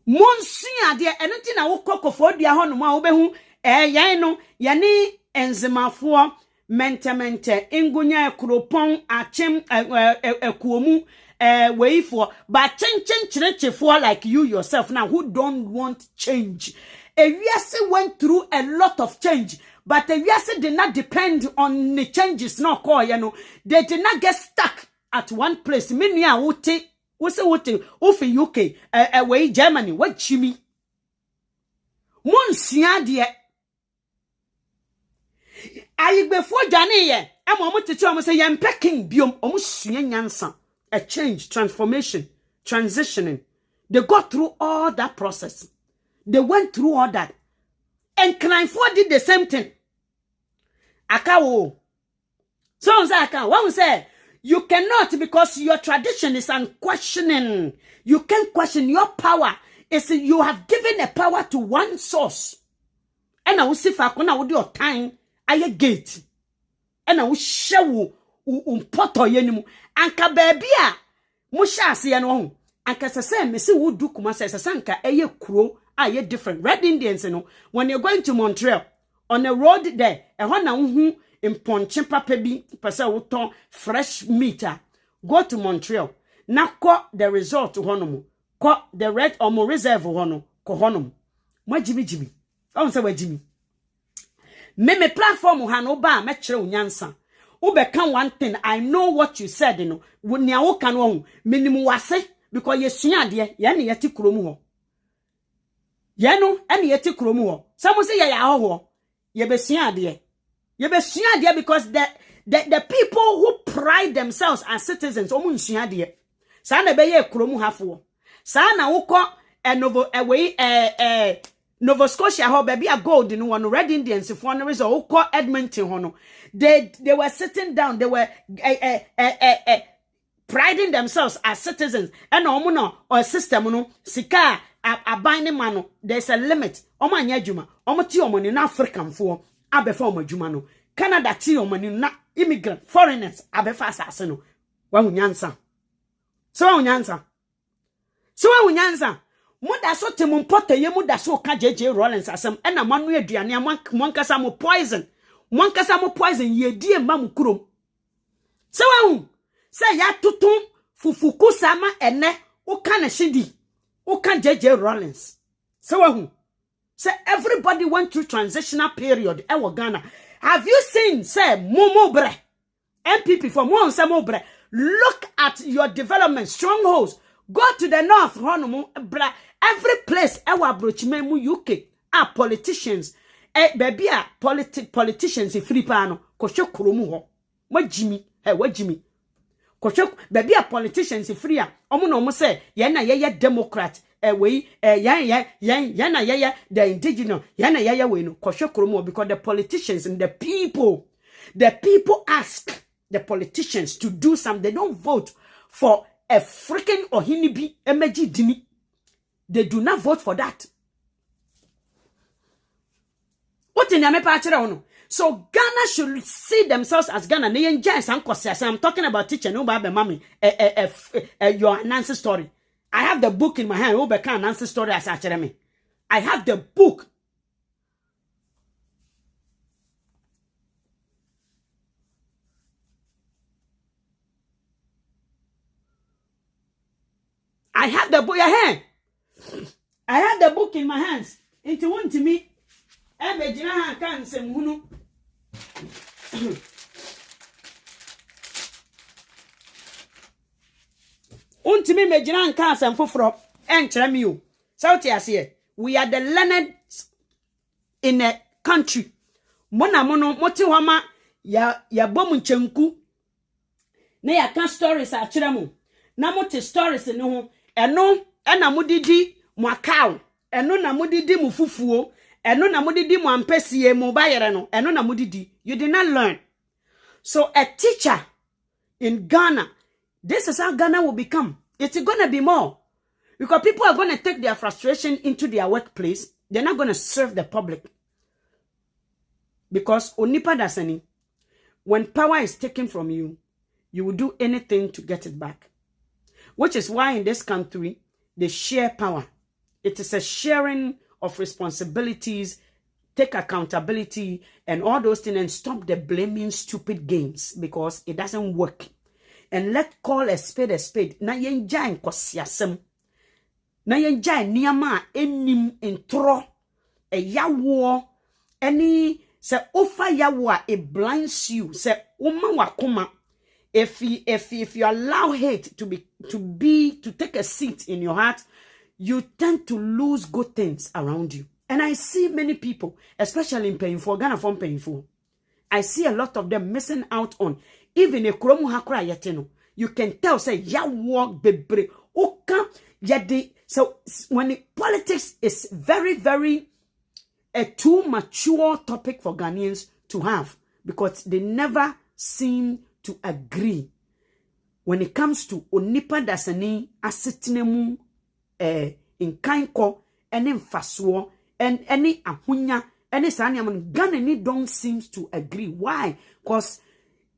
monsuade eno ti na wo kofo de ho no ma wo behu yan no yani enzemafo mente ingunya ekropon achem ekuomu weifo but chenchefo like you yourself now who don't want change. Ewiase went through a lot of change, but Ewiase did not depend on the changes no call you know. They did not get stuck at one place. Many are wote ofi UK way Germany what Jimmy Monsiade ayi before Jani ye ama omo tete omo say yem pecking biom omo sua nyansa a change transformation transitioning. They got through all that process. They went through all that. And Cranford did the same thing. Akawo. So Aka, one say you cannot, because your tradition is unquestioning. You can't question your power. It's you have given a power to one source. And I will see if I can do your time. I gate. And I will show poto yenimu. Anka baby musha si yano. Anka se me si wo du kuma se sanka eye kuro aye different. Red Indians when you're going to Montreal on the road there, na hu imponche papa bi pese wo fresh meat. Go to Montreal. Na ko the resort honomu. Ko the red or more reserve hono ko honom. Mo jimi. On say we jimi. Me platform ha no ba me kire unyansa. Ubeka one thing, I know what you said, you know. Nia wo kan wo minimum wase because yesua de ye na yeti kromu ho. Ye no ene yeti kromu ho. Some say ye ya ho. Ye besua de. Ye besua de because the people who pride themselves as citizens omu nsua de. Sa na be ye kromu hafo. Sa na wo ko Nova Scotia ho baby a gold in one Red Indians if one is all call Edmonton hono. They were sitting down, they were priding themselves as citizens. And omuno or system no sika a binding mano. There's a limit. Oma nyajuma. Oma ti omoni na African for abefa oma juma no. Canada ti omoni na immigrant foreigners abefa asaseno. Wa unyansa. So wa unyansa. Muda so temumpote ye muda so ka JJ Rollins asem ena manu aduane mwankasa mo poison ye die ma mu kurom se wa se ya tutun fufuku sama ene o ka na shidi o ka JJ Rollins se wa se everybody went through transitional period e wo Ghana. Have you seen say momo bre MPP for mo say mo bre? Look at your development strongholds. Go to the north hono bra. Every place ewa brochime mu UK are politicians. Baby politicians free pano koshe kuromu ho. Wajimi koshe baby politicians free a omo no mo say ye na ye Democrat we ye na ye the indigenous ye na ye we no koshe kuromu because the politicians and the people ask the politicians to do something. They don't vote for a freaking ohinibi emeji dini. They do not vote for that. What in the so Ghana should see themselves as Ghana. I'm talking about teacher, no baby mommy. Your Nancy story. I have the book in my hand. Who can Nancy story as I have the book. I have the book. I have the book in my hands. Into one to me. Ebejina kan semhunu. Untimi mejina kan semfoforo. Enkyere me o. South here. We are the learned in a country. Mona mono moti homa ya bom nchemku. Na ya kan stories a kyere mo. Na moti stories no ho. Eno na mudidi mwakao. Eno na mudidi mufufuo. Eno na mudidi mwampesiye mubayere no. Eno na mudidi. You did not learn. So a teacher in Ghana, this is how Ghana will become. It's going to be more. Because people are going to take their frustration into their workplace. They're not going to serve the public. Because onipa dasani, when power is taken from you, you will do anything to get it back. Which is why in this country, they share power. It is a sharing of responsibilities, take accountability, and all those things, and stop the blaming stupid games because it doesn't work. And let call a spade a spade. Na yenja nkosiasem. Na yenja niyama enim intro. E yawo. Any se ofa yawo it blinds you. Se uma wakuma. If you allow hate to take a seat in your heart, you tend to lose good things around you. And I see many people, especially in painful, Ghana from painful. I see a lot of them missing out on. Even a kromu hakra yetino. You can tell, say, ya walk bebre. Oka, yadi. So, when politics is very, very a too mature topic for Ghanaians to have, because they never seem to agree. When it comes to onipa dasani asitinemu in kainko any mfasuo and any ahunya any sanyam Ghana ni don't seem to agree. Why? Because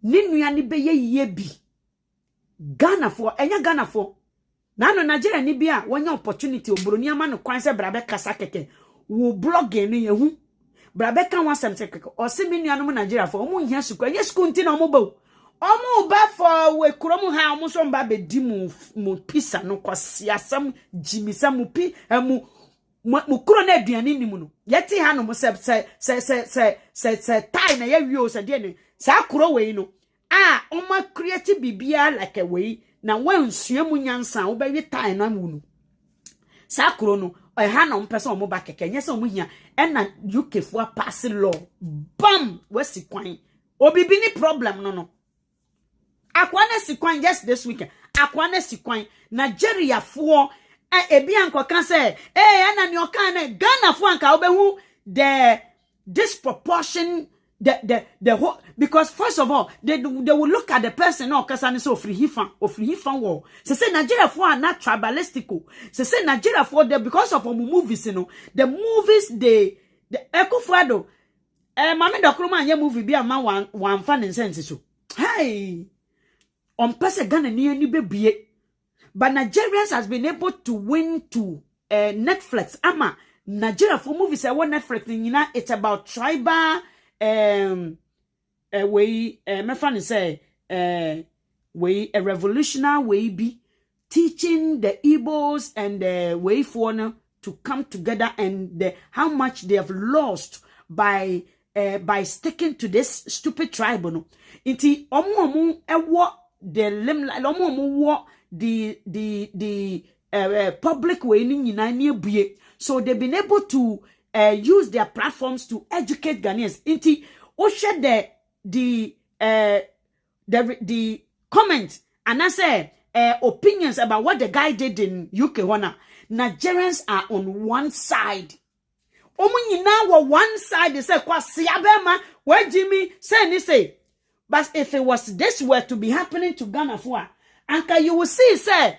ninu ni be ye bi Ghana for enya Ghana for na no Nigeria ni bia wanya opportunity obroni ama no kwan se brabe kasa keke wo blog ni yehu brabe kan wasem se keke o se me nuanom Nigeria for omo hia sukwa ye school nti na omo ba omo ba for we kurom ha omo so mba be di mu pisa no kwasiasam jimisa mu pi mu kuro na aduane ni mu no yeti ha no mo se tai na ye wi o se de ni sa kuro we no omo create bibia like a way na wansua mu nyansa wo ba wi tai na mu no sa kuro no ha na mpese omo ba keke nyese omo hia na UK fo pass law bam wasi kwan obibi ni problem no akwane sikwan just this weekend akwane sikwan Nigeria fo ebi anko kan say na ni okan na Ghana fo anka obehu the disproportion the whole, because first of all they will look at the person no kasa so ofri hifan wo say Nigeria for are not tribalistical say Nigeria for the because of movies the movies the Ekufuado mama dokroma anye movie bi ama wan fan sense so hey on person Ghana ni bebie but Nigerians has been able to win to Netflix ama Nigeria for movies I want Netflix nyina it's about tribal way my friend say way a revolutionary way be teaching the Igbos and the way for to come together and how much they have lost by sticking to this stupid tribe no inti omo ewo the limelight omo the public way ni nyina ni ebue so they've been able to use their platforms to educate Ghanaians. Inti o share the comment and I say opinions about what the guy did in UK Wana. Nigerians are on one side. Omu nyina wo one side they say kwa siabema where Jimmy say. But if it was this were to be happening to Ghana for anka you will see say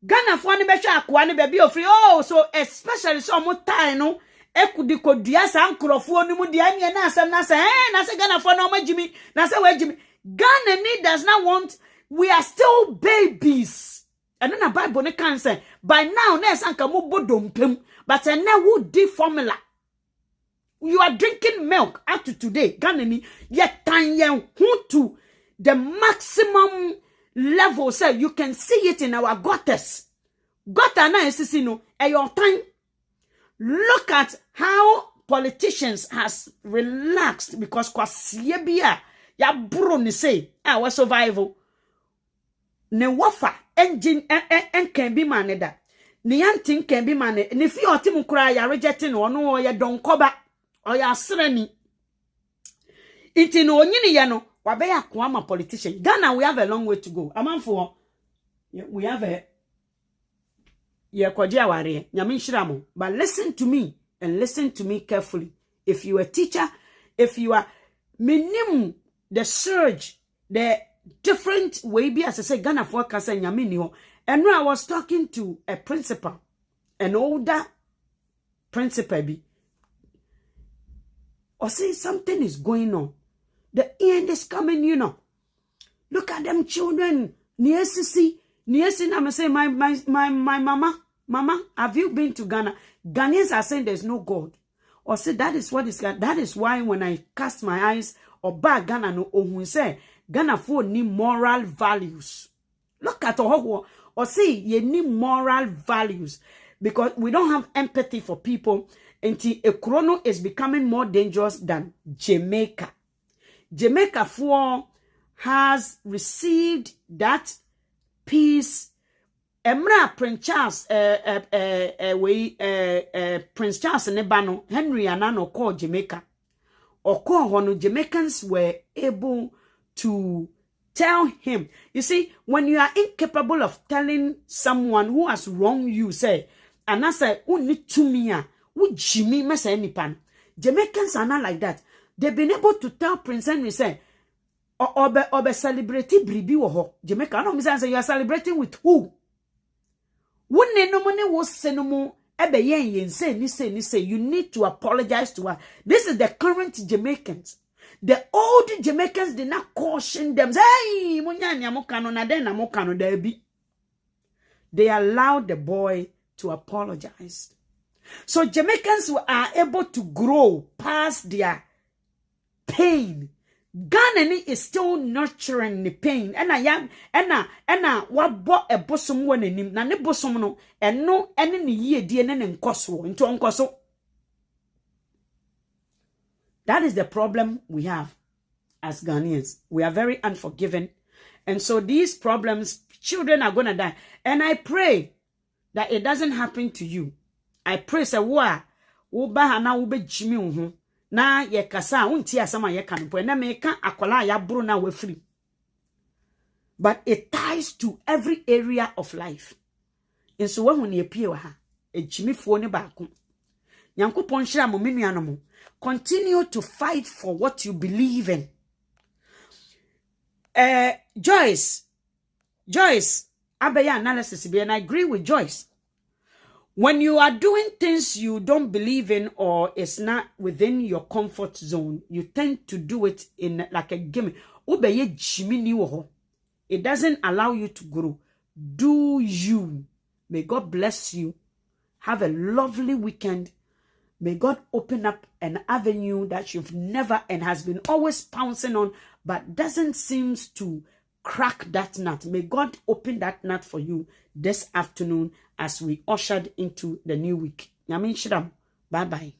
Ghana for ni be hwa akwa ni be ofri so especially so mo tie no ekudi kodua sa nkrofo ni mu de anye na asem na say na say Ghana for no majimi na say we jimi Ghana ni does not want we are still babies and then the Bible ne can say by now na sanka mo bodompem but na wo di formula you are drinking milk up to today Ghana ni yet tan yen to the maximum level say you can see it in our gutters gutter na esisi no your time. Look at how politicians has relaxed because kwasiye bia ya bro ni say our survival ne wafa engine en can be maneda ne yantin can be maned ne fi otim kura ya rejecting ono ya donkoba o ya sreni iti no onyini ye no wabe ya kwa ma politician Ghana we have a long way to go amanfo we have a but listen to me and listen to me carefully. If you are a teacher, if you are minimum the surge, the different way be as I say Ghana for kasa nyamini ho. And when I was talking to a principal, an older principal be, or say something is going on. The end is coming, you know. Look at them children. Niesi I'm saying my mama, have you been to Ghana? Ghanaians are saying there's no God. Or say that is what is God. That is why when I cast my eyes or back Ghana no ohun say Ghana for need moral values. Look at or say you need moral values because we don't have empathy for people until a chrono is becoming more dangerous than Jamaica. Jamaica for has received that peace. Emra Prince Charles Prince Charles Nebano Henry Anano called Jamaica. Jamaicans were able to tell him. You see, when you are incapable of telling someone who has wronged you, say, and I say, need to me, Jimmy, Massa Nipan. Jamaicans are not like that. They've been able to tell Prince Henry, say, Obe celebrity bribi woho. Jamaica, no, say you are celebrating with who? Wouldn't no money was senomo. Ebe yen say, ni say, you need to apologize to her. This is the current Jamaicans. The old Jamaicans did not caution them. Hey, they allowed the boy to apologize. So Jamaicans are able to grow past their pain. Ghana is still nurturing the pain. What bought a bosom one in him, na ne bosom no, and no any ye dear and coso into uncoso. That is the problem we have as Ghanaians. We are very unforgiving. And so these problems, children are going to die. And I pray that it doesn't happen to you. I pray, say, wa, uba hana ube jimi uhu. Na ye kasa, unti asama ye kanupo. Na meka akola ya bro na we free. But it ties to every area of life. And so when you appear, a jimi phone back. Yanko ponshira mo minu anomo. Continue to fight for what you believe in. Joyce, Abaya analysis, and I agree with Joyce. When you are doing things you don't believe in or it's not within your comfort zone, you tend to do it in like a game. It doesn't allow you to grow. Do you? May God bless you. Have a lovely weekend. May God open up an avenue that you've never and has been always pouncing on, but doesn't seem to crack that nut. May God open that nut for you this afternoon as we ushered into the new week. Yamin Shram. Bye-bye.